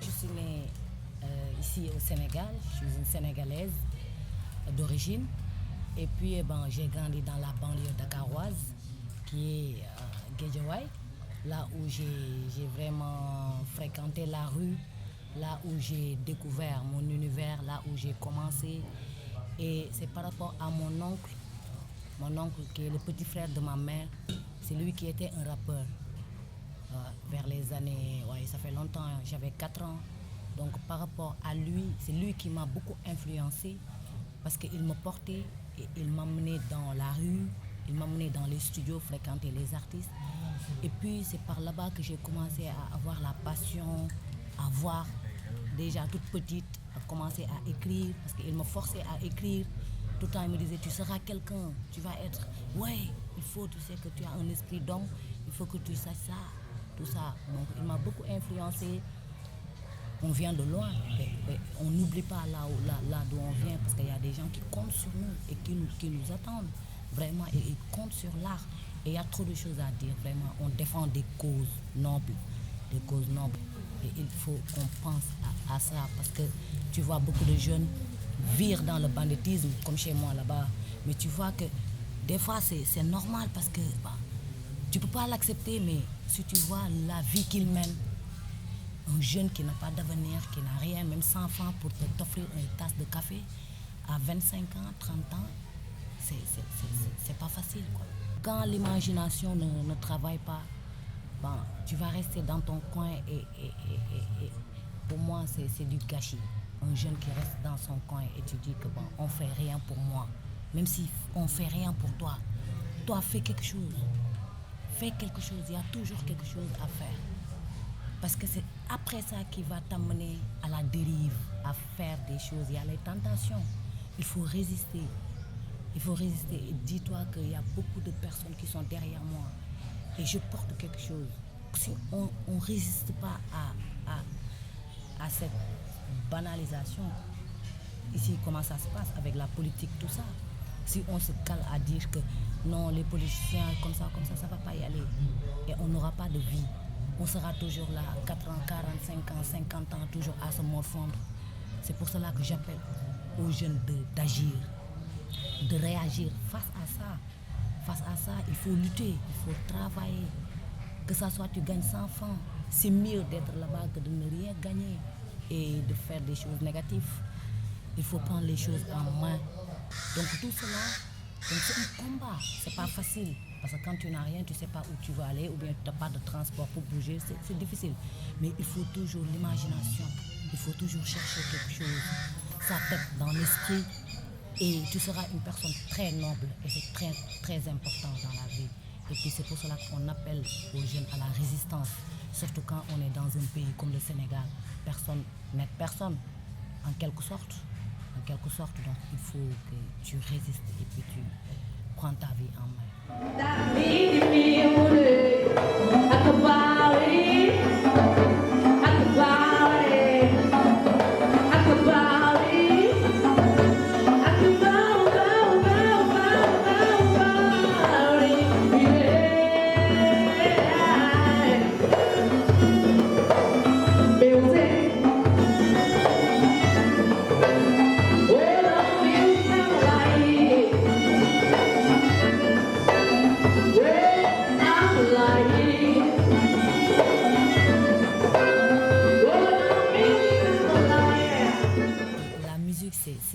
Je suis née ici au Sénégal, je suis une Sénégalaise d'origine. Et puis j'ai grandi dans la banlieue dakaroise, qui est Guédiawaye, là où j'ai vraiment fréquenté la rue, là où j'ai découvert mon univers, là où j'ai commencé. Et c'est par rapport à mon oncle qui est le petit frère de ma mère, c'est lui qui était un rappeur. Vers les années, ouais, ça fait longtemps, j'avais 4 ans. Donc par rapport à lui, c'est lui qui m'a beaucoup influencé parce qu'il me portait et il m'emmenait dans la rue, il m'emmenait dans les studios, fréquenter les artistes. Et puis c'est par là-bas que j'ai commencé à avoir la passion, à voir déjà toute petite, à commencer à écrire parce qu'il me forçait à écrire. Tout le temps il me disait tu seras quelqu'un, tu vas être, ouais, il faut, tu sais que tu as un esprit d'homme, il faut que tu saches ça. Tout ça. Donc il m'a beaucoup influencé. On vient de loin, mais on n'oublie pas là d'où on vient parce qu'il y a des gens qui comptent sur nous et qui nous attendent vraiment et ils comptent sur l'art. Et il y a trop de choses à dire, vraiment. On défend des causes nobles, Et il faut qu'on pense à ça parce que tu vois beaucoup de jeunes vivre dans le banditisme comme chez moi là-bas. Mais tu vois que des fois c'est normal parce que tu ne peux pas l'accepter, mais si tu vois la vie qu'il mène, un jeune qui n'a pas d'avenir, qui n'a rien, même 100 francs pour t'offrir une tasse de café, à 25 ans, 30 ans, c'est pas facile, quoi. Quand l'imagination ne travaille pas, tu vas rester dans ton coin et pour moi, c'est du gâchis. Un jeune qui reste dans son coin et tu dis que on ne fait rien pour moi. Même si on ne fait rien pour toi, toi fais quelque chose. Fais quelque chose, il y a toujours quelque chose à faire. Parce que c'est après ça qui va t'amener à la dérive, à faire des choses. Il y a les tentations. Il faut résister. Il faut résister. Et dis-toi qu'il y a beaucoup de personnes qui sont derrière moi. Et je porte quelque chose. Si on ne résiste pas à cette banalisation, ici, comment ça se passe avec la politique, tout ça. Si on se cale à dire que non, les politiciens, comme ça, ça ne va pas y aller. Et on n'aura pas de vie. On sera toujours là, 4 ans, 45 ans, 50 ans, toujours à se morfondre. C'est pour cela que j'appelle aux jeunes d'agir, de réagir face à ça. Face à ça, il faut lutter, il faut travailler. Que ça soit tu gagnes 100 francs, c'est mieux d'être là-bas que de ne rien gagner et de faire des choses négatives. Il faut prendre les choses en main. Donc tout cela, c'est un combat, c'est pas facile. Parce que quand tu n'as rien, tu ne sais pas où tu vas aller ou bien tu n'as pas de transport pour bouger, c'est difficile. Mais il faut toujours l'imagination, il faut toujours chercher quelque chose, sa tête dans l'esprit et tu seras une personne très noble et c'est très très important dans la vie. Et puis c'est pour cela qu'on appelle aux jeunes à la résistance, surtout quand on est dans un pays comme le Sénégal. Personne n'aide personne, en quelque sorte. En quelque sorte, donc il faut que tu résistes et puis tu prends ta vie en main.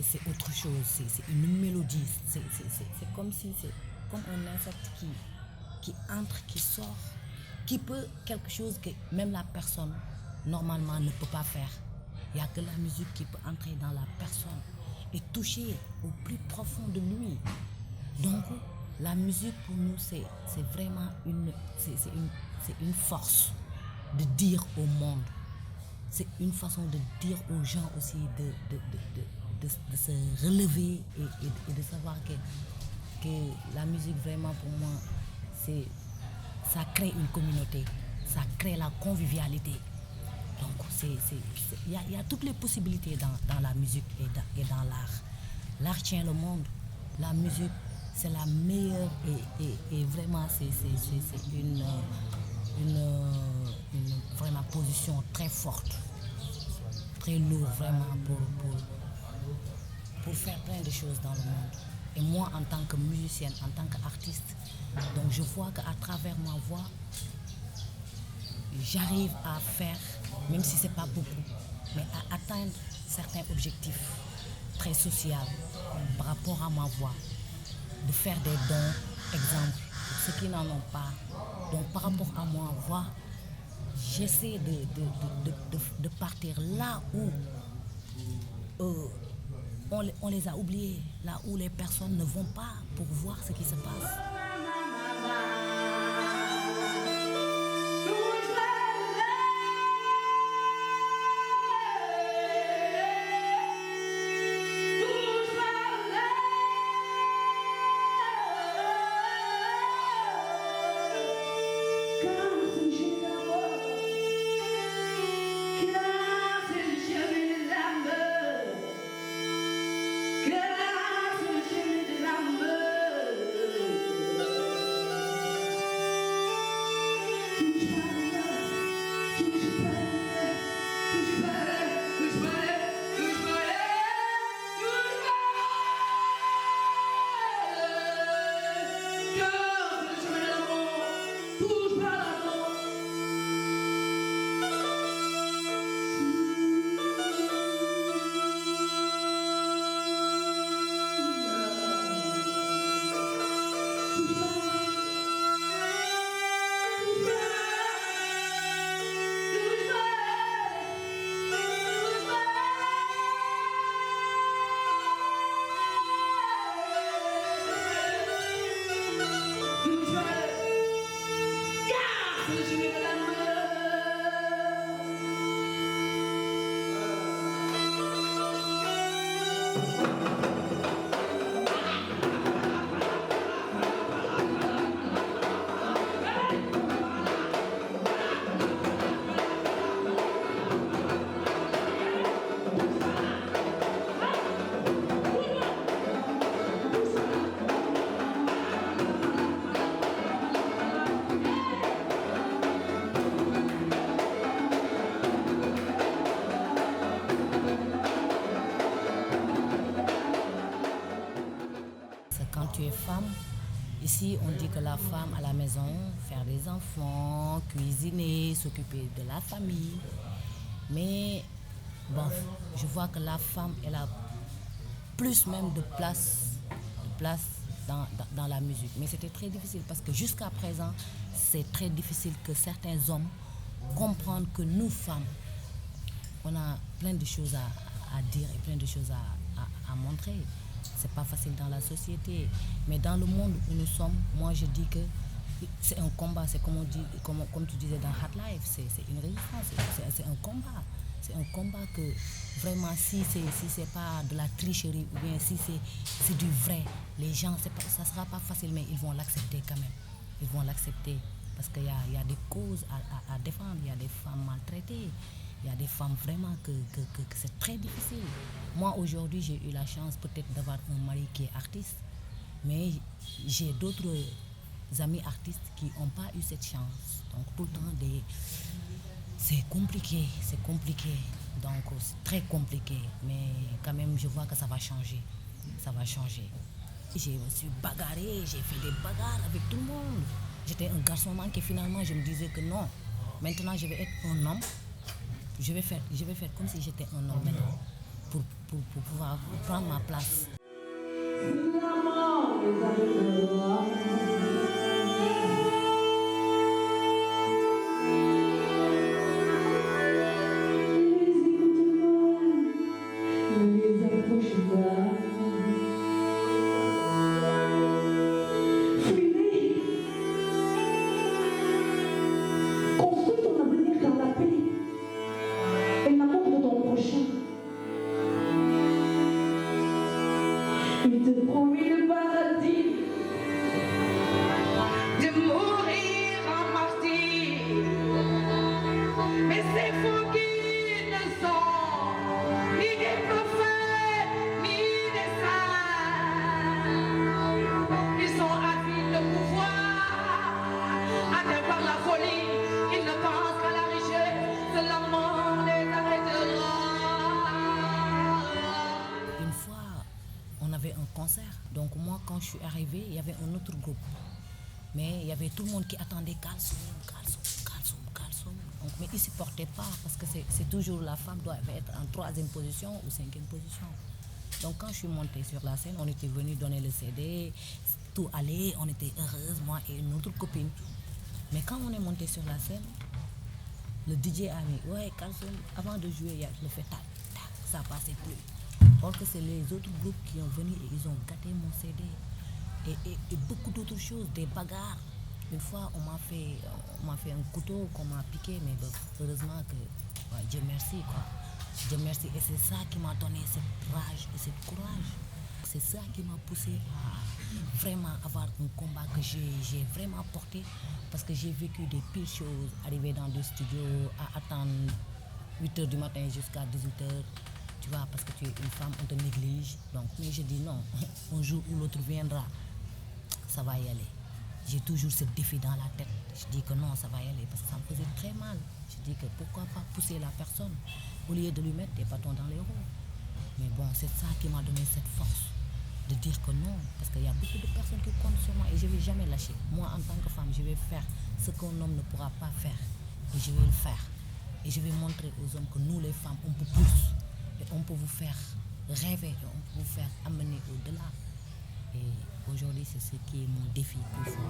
C'est autre chose, c'est une mélodie, c'est comme si c'est comme un insecte qui entre, qui sort, qui peut quelque chose que même la personne normalement ne peut pas faire. Il n'y a que la musique qui peut entrer dans la personne et toucher au plus profond de lui. Donc La musique pour nous, c'est vraiment c'est une force de dire au monde. C'est une façon de dire aux gens aussi de se relever et de savoir que la musique vraiment pour moi, ça crée une communauté, ça crée la convivialité. Donc il y a toutes les possibilités dans la musique et dans l'art. L'art tient le monde. La musique, c'est la meilleure et vraiment c'est une vraiment position très forte, très lourde vraiment pour faire plein de choses dans le monde. Et moi, en tant que musicienne, en tant qu'artiste, donc je vois qu'à travers ma voix, j'arrive à faire, même si c'est pas beaucoup, mais à atteindre certains objectifs très sociaux par rapport à ma voix, de faire des dons, exemple, pour ceux qui n'en ont pas. Donc par rapport à ma voix, j'essaie de partir là où on les a oubliés, là où les personnes ne vont pas pour voir ce qui se passe. Quand tu es femme, ici on dit que la femme à la maison, faire des enfants, cuisiner, s'occuper de la famille. Mais bon, je vois que la femme, elle a plus même de place dans la musique. Mais c'était très difficile parce que jusqu'à présent, c'est très difficile que certains hommes comprennent que nous, femmes, on a plein de choses à dire et plein de choses à montrer. C'est pas facile dans la société, mais dans le monde où nous sommes, moi je dis que c'est un combat, c'est comme on dit, comme tu disais dans Hard Life, c'est une résistance, c'est un combat. C'est un combat que vraiment si c'est pas de la tricherie ou bien si c'est du vrai, les gens, ça sera pas facile, mais ils vont l'accepter quand même. Ils vont l'accepter parce qu'il y a des causes à défendre, il y a des femmes maltraitées. Il y a des femmes vraiment que c'est très difficile. Moi, aujourd'hui, j'ai eu la chance peut-être d'avoir un mari qui est artiste, mais j'ai d'autres amis artistes qui n'ont pas eu cette chance. Donc, tout le temps, c'est compliqué. Donc, c'est très compliqué. Mais quand même, je vois que ça va changer. Ça va changer. Je me suis bagarrée, j'ai fait des bagarres avec tout le monde. J'étais un garçon manqué. Finalement, je me disais que non. Maintenant, je vais être un homme. Je vais faire comme si j'étais un homme maintenant pour pouvoir prendre ma place. arrivé, il y avait un autre groupe. Mais il y avait tout le monde qui attendait Kalsoum. Donc, mais ils ne supportaient pas parce que c'est toujours la femme doit être en 3e position ou 5e position. Donc quand je suis montée sur la scène, on était venus donner le CD, tout allait, on était heureuses, moi et une autre copine. Mais quand on est monté sur la scène, le DJ a mis, ouais, Kalsoum, avant de jouer, il a le fait tac, tac, ça passait plus. Or que c'est les autres groupes qui ont venu et ils ont gâté mon CD. Et beaucoup d'autres choses, des bagarres. Une fois, on m'a fait un couteau qu'on m'a piqué, mais bon, heureusement que, ouais, Dieu merci, quoi. Dieu merci. Et c'est ça qui m'a donné cette rage et cette courage. C'est ça qui m'a poussé à vraiment avoir un combat que j'ai vraiment porté parce que j'ai vécu des pires choses, arriver dans des studios, à attendre 8h du matin jusqu'à 18h, tu vois, parce que tu es une femme, on te néglige. Donc, mais je dis non, un jour où l'autre viendra, ça va y aller. J'ai toujours ce défi dans la tête. Je dis que non, ça va y aller parce que ça me faisait très mal. Je dis que pourquoi pas pousser la personne au lieu de lui mettre des bâtons dans les roues. Mais bon, c'est ça qui m'a donné cette force de dire que non, parce qu'il y a beaucoup de personnes qui comptent sur moi et je ne vais jamais lâcher. Moi, en tant que femme, je vais faire ce qu'un homme ne pourra pas faire et je vais le faire. Et je vais montrer aux hommes que nous, les femmes, on peut plus et on peut vous faire rêver et on peut vous faire amener au-delà. Et aujourd'hui, c'est ce qui est mon défi plus fort.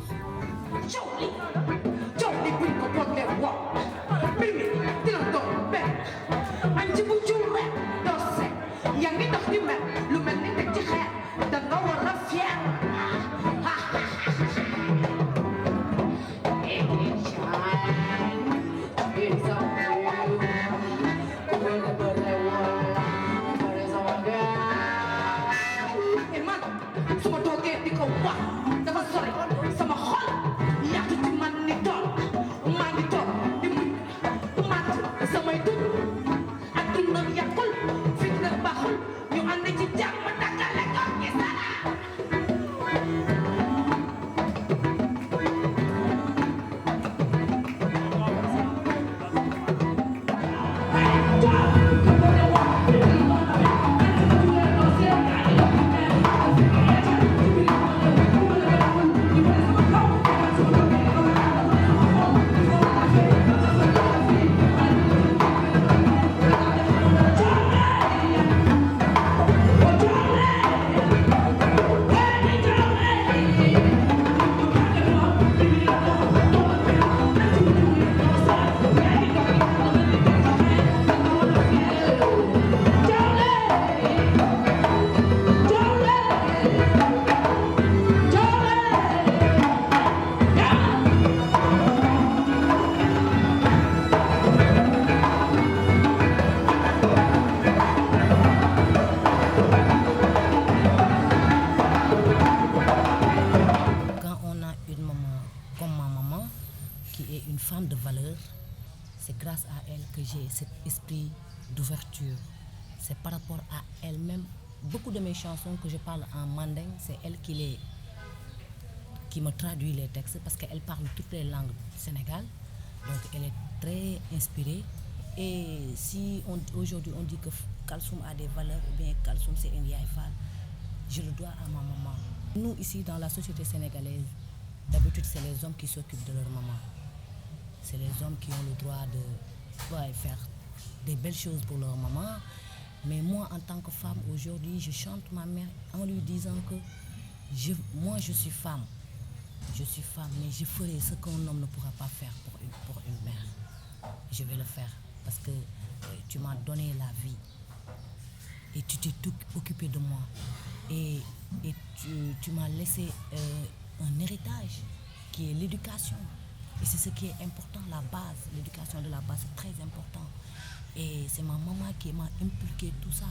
C'est grâce à elle que j'ai cet esprit d'ouverture. C'est par rapport à elle-même. Beaucoup de mes chansons que je parle en manding, c'est elle qui me traduit les textes parce qu'elle parle toutes les langues du Sénégal. Donc elle est très inspirée. Et si aujourd'hui on dit que Kalsoum a des valeurs ou bien Kalsoum c'est une Yaye Fall, je le dois à ma maman. Nous ici dans la société sénégalaise, d'habitude c'est les hommes qui s'occupent de leur maman. C'est les hommes qui ont le droit de faire des belles choses pour leur maman. Mais moi, en tant que femme, aujourd'hui, je chante ma mère en lui disant que moi, je suis femme. Je suis femme, mais je ferai ce qu'un homme ne pourra pas faire pour une mère. Je vais le faire parce que tu m'as donné la vie et tu t'es tout occupé de moi. Et tu m'as laissé un héritage qui est l'éducation. Et c'est ce qui est important, la base, l'éducation de la base, c'est très important. Et c'est ma maman qui m'a inculqué tout ça.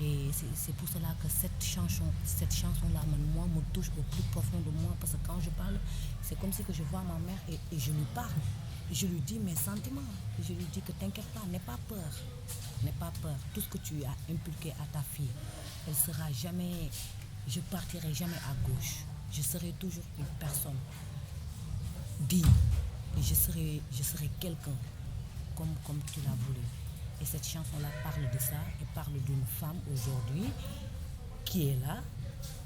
Et c'est pour cela que cette chanson-là, moi, me touche au plus profond de moi. Parce que quand je parle, c'est comme si que je vois ma mère et je lui parle. Je lui dis mes sentiments. Je lui dis que t'inquiète pas, n'aie pas peur. N'aie pas peur. Tout ce que tu as inculqué à ta fille, elle sera jamais... Je partirai jamais à gauche. Je serai toujours une personne digne. Et je serai quelqu'un comme tu l'as voulu. Et cette chanson-là parle de ça et parle d'une femme aujourd'hui qui est là,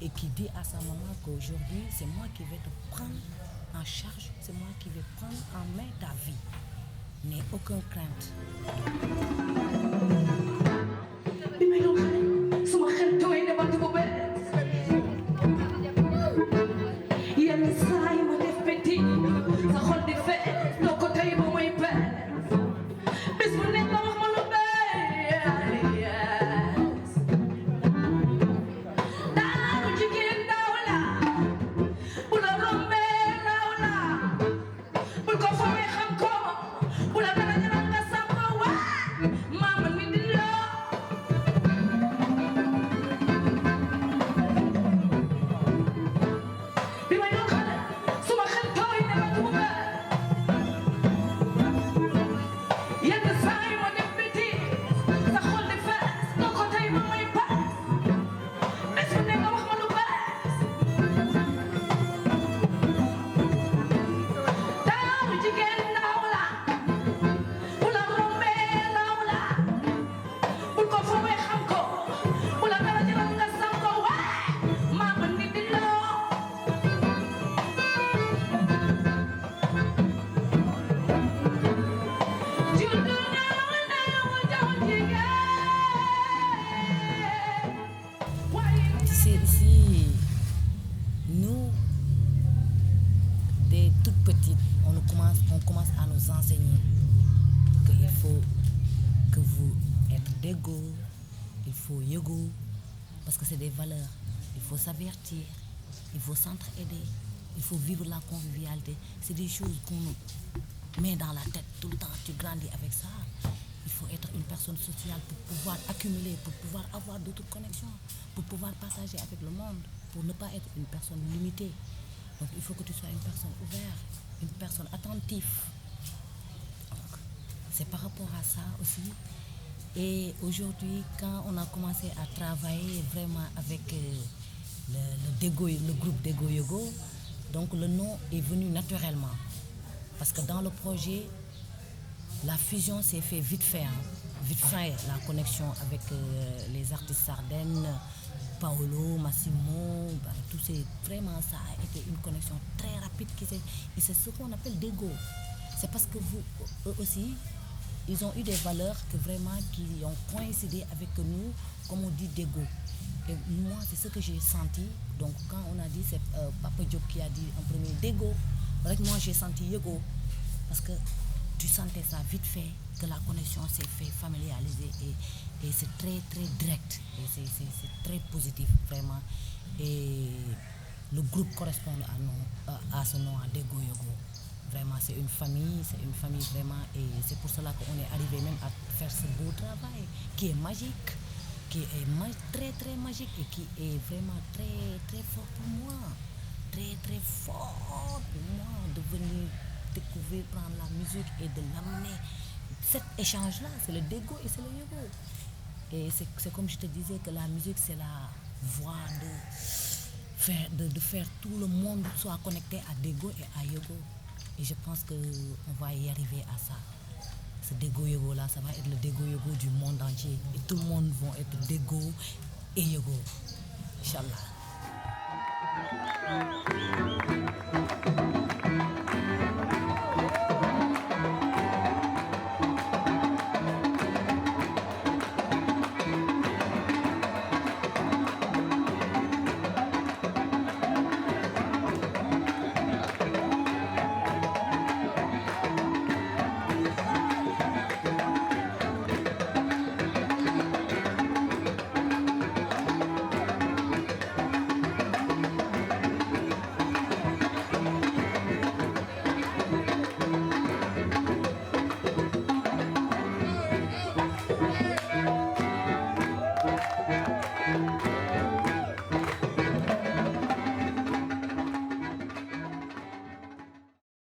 et qui dit à sa maman qu'aujourd'hui, c'est moi qui vais te prendre en charge, c'est moi qui vais prendre en main ta vie. N'aie aucune crainte. Ici, nous, dès toutes petites, on commence à nous enseigner qu'il faut que vous êtes d'égo, il faut yogo, parce que c'est des valeurs. Il faut s'avertir, il faut s'entraider, il faut vivre la convivialité. C'est des choses qu'on met dans la tête tout le temps. Tu grandis avec ça. Il faut être une personne sociale pour pouvoir accumuler, pour pouvoir avoir d'autres connexions, pour pouvoir partager avec le monde, pour ne pas être une personne limitée. Donc il faut que tu sois une personne ouverte, une personne attentive. Donc, c'est par rapport à ça aussi. Et aujourd'hui, quand on a commencé à travailler vraiment avec le groupe Dego Yogo, donc le nom est venu naturellement. Parce que dans le projet, la fusion s'est fait vite fait. Vite fait, la connexion avec les artistes sardennes, Paolo, Massimo, tout c'est vraiment ça a été une connexion très rapide et c'est ce qu'on appelle Dego. C'est parce que eux aussi, ils ont eu des valeurs que vraiment qui ont coïncidé avec nous, comme on dit Dego. Et moi, c'est ce que j'ai senti. Donc quand on a dit, c'est Papa Diop qui a dit en premier Dego, avec moi j'ai senti Yogo. Parce que tu sentais ça vite fait, que la connexion s'est fait familiariser et c'est très très direct et c'est très positif vraiment. Et le groupe correspond à ce nom, à Dego Yogo. Vraiment, c'est une famille vraiment et c'est pour cela qu'on est arrivé même à faire ce beau travail qui est magique, qui est très très magique et qui est vraiment très très fort pour moi. Très très fort pour moi de venir découvrir, prendre la musique et de l'amener. Cet échange-là, c'est le Dego et c'est le Yogo. Et c'est comme je te disais que la musique, c'est la voie de faire tout le monde soit connecté à Dego et à Yogo. Et je pense qu'on va y arriver à ça. Ce Dego Yogo là, ça va être le Dego Yogo du monde entier. Et tout le monde va être Dego et Yogo. Inch'Allah.